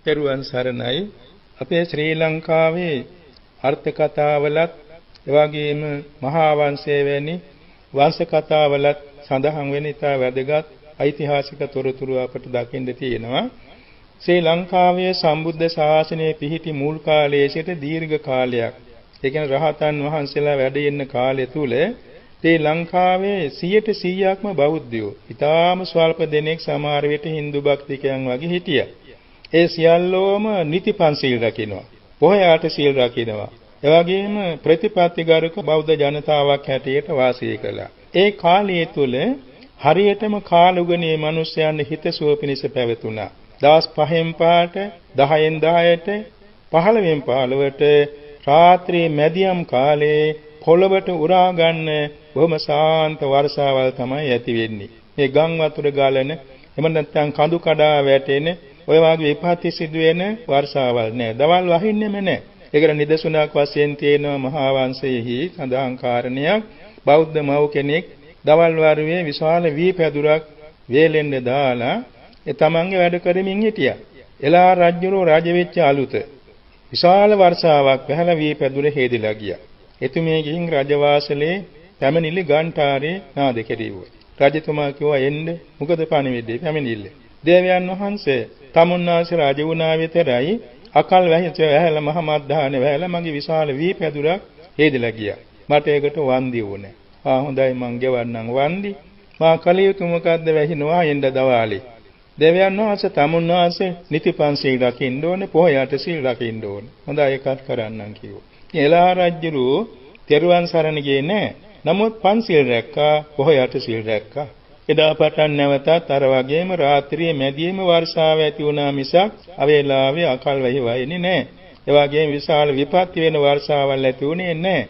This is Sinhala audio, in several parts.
පෙරුවන් සරණයි. අපේ ශ්‍රී ලංකාවේ අර්ථ කතාවලත් එවැගේම මහා වංශයේ වැනි වංශ කතාවලත් සඳහන් වෙන ඉතා වැදගත් ඓතිහාසික තොරතුරු අපට දකින්න තියෙනවා. ශ්‍රී ලංකාවේ සම්බුද්ධ ශාසනයේ පිහිටි මුල් කාලයේ සිට දීර්ඝ කාලයක්, ඒ කියන්නේ රහතන් වහන්සේලා වැඩ ඉන්න කාලය තුල ශ්‍රී ලංකාවේ 100%ක්ම බෞද්ධයෝ, ඊටාම ස්වල්ප දෙනෙක් සමහර විට Hindu භක්තිකයන් වගේ හිටියා. ඒ සියල්ලෝම නිති පන්සිල් රකින්නවා, පොහොයාට සීල් රකින්නවා. එවැගේම ප්‍රතිපත්තිගරුක බෞද්ධ ජනතාවක් හැටියට වාසය කළා. ඒ කාලය තුල හරියටම කාලුගනේ මිනිස්යන් හිතසුව පිණිස පැවතුණා. දවස් 5න් පාට 10න් 10ට 15න් 15ට රාත්‍රී මැදියම් කාලේ පොළවට උරා ගන්න බොහොම සාන්ත වර්ෂාවල් තමයි ඇති වෙන්නේ. මේ ගම් වතුර ගලන, එහෙම නැත්නම් කඳු කඩා වැටෙන ඔය වගේ විපත්ති සිදුවෙන වර්ෂාවල් නෑ. දවල් වහින්නෙම නෑ. ඒකට නිදසුනක් වශයෙන් තියෙනවා මහා වංශයේහි සඳහන් කාරණයක්. බෞද්ධ මව් කෙනෙක් දවල් වරුවේ විශාල වී පැදුරක් වේලෙන්න දාලා ඒ තමන්ගේ වැඩ කරමින් හිටියා. එලා රජුරෝ රජ වෙච්ච අලුත විශාල වර්ෂාවක් පැහැලා වී පැදුර හේදිලා ගියා. එතුමිය ගිහින් රජවාසලේ පැමිණිලි ගන්ඨාරේ නාද කෙරෙව්වා. රජතුමා කිව්වා එන්න, මොකද පණිවිඩේ පැමිණිල්ල. දේවයන් වහන්සේ තමුන්නාසේ රජ වුණා විතරයි අකල් වැහැලා මහ මද්දානේ වැහැලා මගේ විශාල වී පැදුරක් හේදිලා ගියා. මට ඒකට වන්දි වුණේ. හොඳයි මං ගෙවන්නම් වන්දි. මා කලියුතු මොකද්ද වැහිනවා එන්න දවාලේ. දේවයන් වහන්සේ තමුන්නාසේ නිතිපන්සිල් රකින්න ඕනේ, පොහොයට සීල් රකින්න ඕනේ. හොඳයි ඒකත් කරන්නම් කිව්වා. එලා රජුරු තෙරුවන් සරණ ගියේ නැහැ. නමුත් පන්සිල් රැක්කා, පොහොයට සීල් රැක්කා. එදා පටන් නැවතත් අර වගේම රාත්‍රියේ මැදියේම වර්ෂාව ඇති වුණා මිසක් අවේලාවේ අකල් වැහි වයින්නේ නැහැ. ඒ වගේම විශාල විපත්ති වෙන වර්ෂාවල් ඇති වුණේ නැහැ.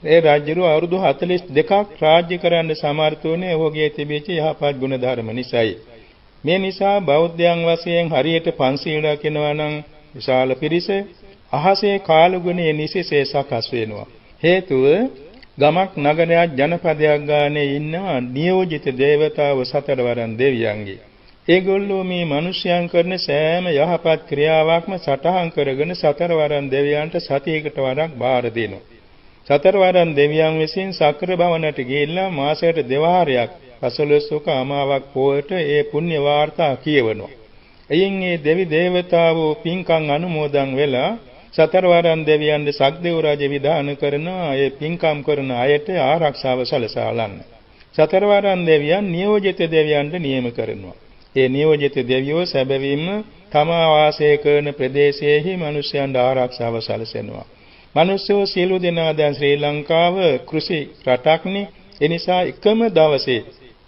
ඒ රාජ්‍යරු අවුරුදු 42ක් රාජ්‍ය කරන්න සමර්ථ වුණේ ඔහුගේ තිබිච්ච යහපත් ගුණ ධර්ම නිසායි. මේ නිසා බෞද්ධයන් වශයෙන් හරියට පන්සිල් රකින්නවා නම් විශාල පිරිස අහසේ කාලුගුණයේ නිසිසේ සකස් වෙනවා. හේතුව ගමක් නගරයක් ජනපදයක් ගානේ ඉන්නවා නියෝජිත දේවතාවෝ සතරවරන් දෙවියන්ගේ. ඒගොල්ලෝ මේ මිනිස්යන් කරන සෑම යහපත් ක්‍රියාවක්ම සටහන් කරගෙන සතරවරන් දෙවියන්ට සතියකට වරක් බාර දෙනවා. සතරවරන් දෙවියන් විසින් සක්‍ර භවනට ගිහිල්ලා මාසයට දෙවාරයක් පසළොස්වක අමාවක් පොයට ඒ පුණ්‍ය වාර්තා කියවනවා. එයින් මේ දෙවි දේවතාවෝ පින්කම් අනුමෝදන් වෙලා සතරවරන් දෙවියන්ද සක්දේව රජ විධාන කරනවා ඒ පින්කම් කරන අයට ආරක්ෂාව සැලසාලන්න. සතරවරන් දෙවියන් නියෝජිත දෙවියන්ට නියම කරනවා. ඒ නියෝජිත දෙවියෝ සැබවින්ම තමා වාසය කරන ප්‍රදේශයේහි මිනිසයන්ට ආරක්ෂාව සැලසෙනවා. මිනිස්සු සියලු දෙනා දැන් ශ්‍රී ලංකාව කෘෂි රටක්නේ. ඒ නිසා එකම දවසේ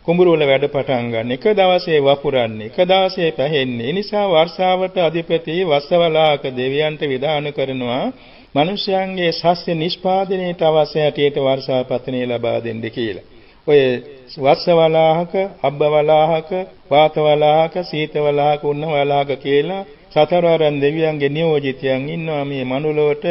කුඹුරු වල වැඩ පටන් ගන්න, එක දවසේ වපුරන්නේ, එක දවසේ පැහෙන්නේ. ඒ නිසා වර්ෂාවට අධිපති වස්සවලාක දෙවියන්ට විධාන කරනවා මිනිසයන්ගේ සස්්‍ය නිෂ්පාදනයට අවශ්‍ය හැටියට වර්ෂාපතනිය ලබා දෙන්න කියලා. ඔය වස්සවලාහක, අබ්බවලාහක, වාතවලාහක, සීතවලාහක, උන්නවලාහක කියලා සතරවරන් දෙවියන්ගේ නියෝජිතයන් ඉන්නවා මේ මනුලොවට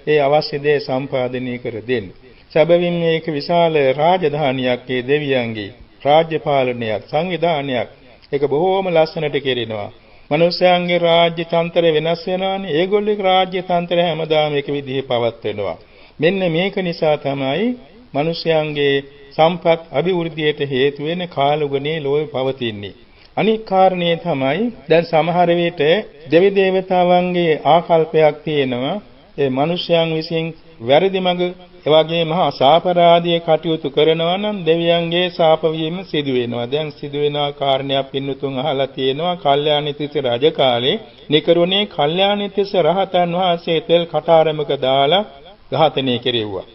ඒ අවශ්‍ය දේ සම්පාදනය කර දෙන්න. සැබවින් මේක විශාල රාජධානියක් ඒ දෙවියන්ගේ. රාජ්‍ය පාලනයක්, සංවිධානයක්. ඒක බොහෝම ලස්සනට කෙරෙනවා. මිනිස්යාගේ රාජ්‍ය තන්ත්‍රය වෙනස් වෙනවානේ. ඒගොල්ලෝගේ රාජ්‍ය තන්ත්‍රය හැමදාම එක විදිහේ පවත්වනවා. මෙන්න මේක නිසා තමයි මිනිස්යාගේ සම්පත් අභිවෘද්ධියට හේතු වෙන කාලුගනේ ලෝකෙ පවතින්නේ. අනික් කාරණේ තමයි දැන් සමහර විට දෙවි දේවතාවන්ගේ ආකල්පයක් තියෙනවා. ඒ මිනිස්යන් විසින් වැරදි මඟ එවාගේ මහා සාපරාධිය කටයුතු කරනවා නම් දෙවියන්ගේ ශාප වීම සිදු වෙනවා. දැන් සිදු වෙන කාරණයක් පින්නතුන් අහලා තියෙනවා. කල්යාණිතිස්ස රජ කාලේ නිකරුණේ කල්යාණිතිස්ස රහතන් වහන්සේ තෙල් කටාරමක දාලා ඝාතනය කෙරෙව්වා.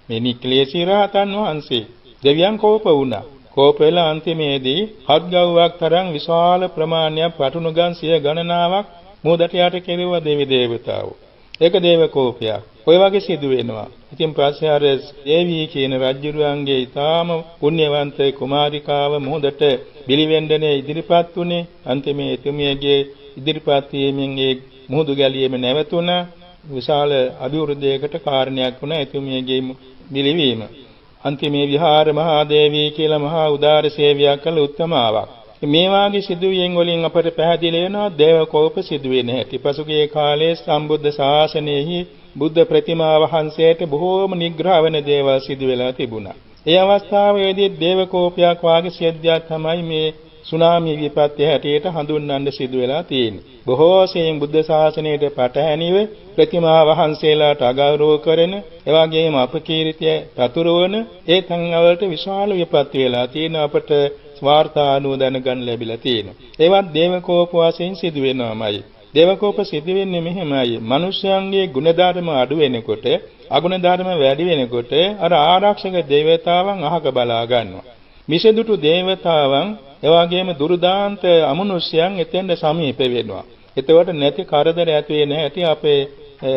මේ නික්ලේශී රහතන් වහන්සේ දෙවියන් කෝප වුණා. කෝප වෙලා අන්තිමේදී හත් ගව්වක් තරම් විශාල ප්‍රමාණයක් වටුනුගන් සිය ගණනාවක් මෝදට යට කෙරෙව්වා දෙවි දේවතාවෝ. ඒක දේව කෝපයක්. ඔය වගේ සිදු වෙනවා. ඉතින් පස්සේ අර දේවී කියන රජුරුවන්ගේ ඊටාම පුණ්‍යවන්ත කුමාරිකාව මොහොතට බිලිවෙන්ඩනේ ඉදිරිපත් වුණේ. අන්තිමේ එතුමියගේ ඉදිරිපත් වීමෙන් ඒ මුහුදු ගැලියෙම නැවතුණා. විශාල අභිවෘද්ධියකට කාරණයක් වුණා එතුමියගේ බිලිවීම. අන්තිමේ විහාර මහා දේවී කියලා මහා උදාර සේවයක් කළ උත්තමාවක්. මේ වාගේ සිදුවීම් වලින් අපට පැහැදිලි වෙනවා දේවකෝප සිදුවෙන හැටි. පසුගිය කාලයේ සම්බුද්ධ ශාසනයෙහි බුද්ධ ප්‍රතිමා වහන්සේට බොහෝම නිග්‍රහ වෙන දේවල් සිදු වෙලා තිබුණා. ඒ අවස්ථාවේදී දේවකෝපයක් වාගේ සිද්ධියක් තමයි මේ සුනාමි විපත්‍ය හැටියට හඳුන්වන්න සිදු වෙලා තියෙන්නේ. බොහෝ සෙයින් බුද්ධ ශාසනයට පටහැනිව ප්‍රතිමා වහන්සේලාට අගෞරව කරන, එවාගෙම අපකීර්තිය පතුරවන ඒ තන්වලට විශාල විපත්ති වෙලා තියෙන අපට වාර්තා අනුව දැනගන්න ලැබිලා තියෙනවා. ඒවත් දේවකෝප වශයෙන් සිදු වෙනවාමයි. දේවකෝප සිදු වෙන්නේ මෙහෙමයි. මිනිස්යන්ගේ ගුණධර්ම අඩු වෙනකොට, අගුණධර්ම වැඩි වෙනකොට අර ආරක්ෂක දේවතාවන් අහක බලා ගන්නවා. මිසදුටු දේවතාවන් එවාගෙම දුර්දාන්ත අමනුෂ්‍යයන් එතෙන්ද සමීප වෙනවා. එතකොට නැති කරදර ඇති වෙන හැටි අපේ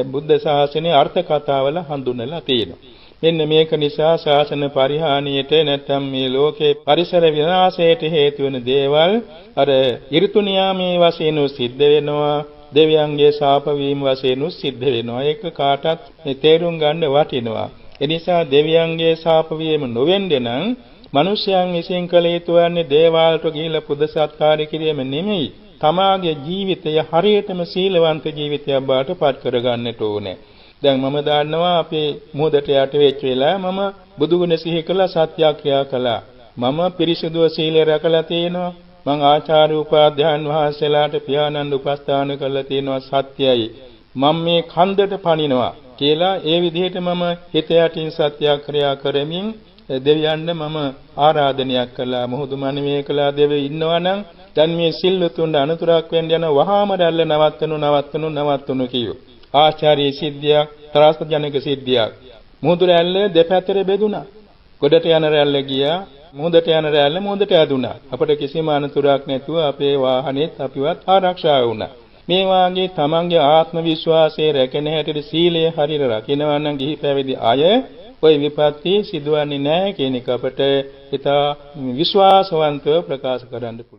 බුද්ධ ශාසනයේ අර්ථ කතාවල හඳුන්වලා තියෙනවා. මෙන්න මේක නිසා ශාසන පරිහානියට නැත්නම් මේ ලෝකේ පරිසර විනාශයට හේතු වෙන දේවල් අර ඍතු නියාමයේ වශයෙන් සිද්ධ වෙනවා. දෙවියන්ගේ ශාප වීම වශයෙන් සිද්ධ වෙනවා. ඒක කාටත් තේරුම් ගන්න වටිනවා. ඒ නිසා දෙවියන්ගේ ශාප වීම නොවෙන්න නම් මිනිසයන් විසින් කළ යුතු වන්නේ දේවාලට ගිහිලා පුද සත්කාර කිරීම නෙමෙයි. තමාගේ ජීවිතය හරියටම සීලවන්ත ජීවිතයක් බවට පත් කරගන්නට ඕනේ. දැන් මම දන්නවා අපේ මොහොතට යට වෙච්ච වෙලාව මම බුදුගුණ සිහි කළා, සත්‍යක්‍රියා කළා. මම පිරිසිදුව සීලය රැකලා තියෙනවා. මං ආචාර්ය උපාධ්‍යාන වහන්සේලාට පියාණන් උපස්ථාන කරලා තියෙනවා, සත්‍යයි. මම මේ කන්දට පනිනවා කියලා ඒ විදිහට මම හිත යටින් සත්‍යක්‍රියා කරමින් දෙවියන්ට මම ආරාධනයක් කළා. මොහොත මනමේ කළා දෙවියෝ ඉන්නවනම් දැන් මේ සිල්වතුන්ට අනුතරක් වෙන්න යන වහාම රැල්ල නවත්තනු කියෝ. ආචාර්ය සිද්ධියක්, ත්‍රාසජනක සිද්ධියක්. මොහොත රැල්ල දෙපැත්තට බෙදුණා. ගොඩට යන රැල්ල ගියා, මොහොතට යන රැල්ල මොහොතට ඇදුණා. අපට කිසිම අනුතරක් නැතුව අපේ වාහනේත් අපිවත් ආරක්ෂා වුණා. මේ වාගේ තමන්ගේ ආත්ම විශ්වාසයේ රැකෙන හැටියට සීලය හරියට රකින්නවා නම් ගිහි පැවිදි අය ඔය විපත්ති සිදුවන්නේ නැහැ කියන එක අපට හිතා විශ්වාසවන්තව ප්‍රකාශ කරන්න පුළුවන්.